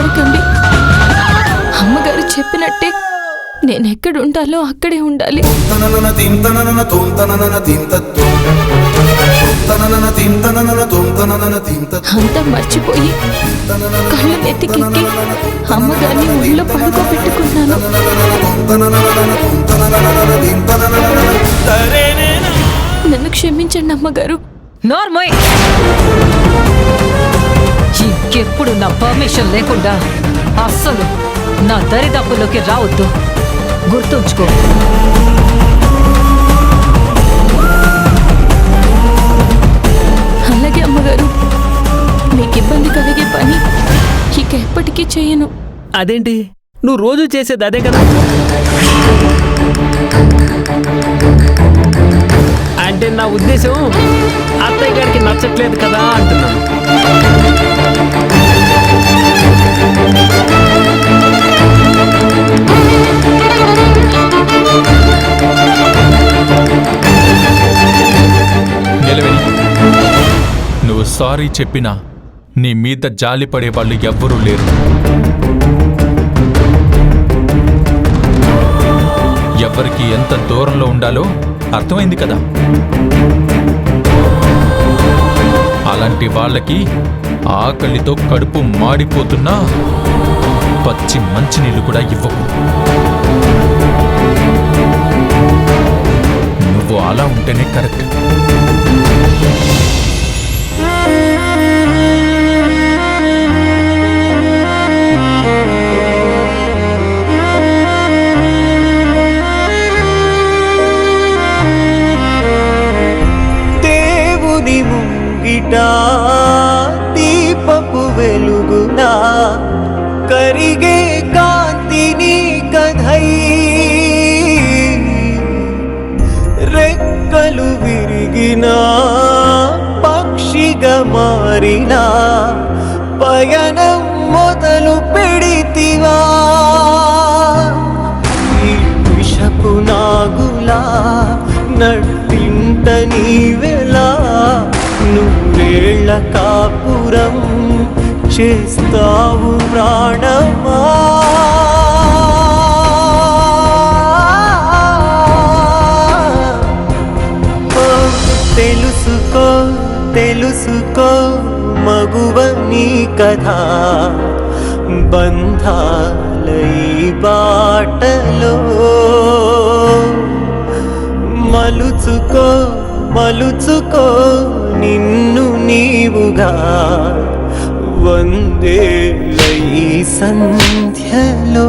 పడకండి. అమ్మగారు చెప్పినట్టే నేనెక్కడ ఉండాలో అక్కడే ఉండాలి. అంతా మర్చిపోయి కళ్ళు నెత్తికెక్కి అమ్మగారిని ఒళ్ళో పడుకోబెట్టుకున్నాను. నన్ను క్షమించండి అమ్మగారు. నార్మల్, ఇంకెప్పుడు నా పర్మిషన్ లేకుండా అస్సలు నా దరిదాపుల్లోకి రావద్దు, గుర్తుంచుకో. అలాగే అమ్మగారు, మీకు ఇబ్బంది కలిగే పని ఇక ఎప్పటికీ చేయను. అదేంటి, నువ్వు రోజు చేసేది అదే కదా? అంటే నా ఉద్దేశం అత్తయ్య గారికి నచ్చట్లేదు కదా అంటున్నాను. నువ్వు సారీ చెప్పినా నీ మీద జాలి పడే వాళ్ళు ఎవ్వరూ లేరు. ఎవరికి ఎంత దూరంలో ఉండాలో అర్థమైంది కదా. అలాంటి వాళ్ళకి ఆకలితో కడుపు మాడిపోతున్నా పచ్చి మంచినీళ్ళు కూడా ఇవ్వకు. నువ్వు అలా ఉంటేనే కరెక్ట్. దీపపు వెలుగునా కరిగే కాంతిని కథై రెక్కలు విరిగిన పక్షిగా మారిన పయనం మొదలు పెడితివా. ఈ విషపు నాగులా నట్టింట నీవెలా నూరేళ్ల కాపురం చేస్తావు ప్రాణమా. తెలుసుకో తెలుసుకో మగువ నీ కథ, బంధాలై బాటలో మలుచుకో మలుచుకో నిన్ను నీవుగా వందేలై సంధ్యలో.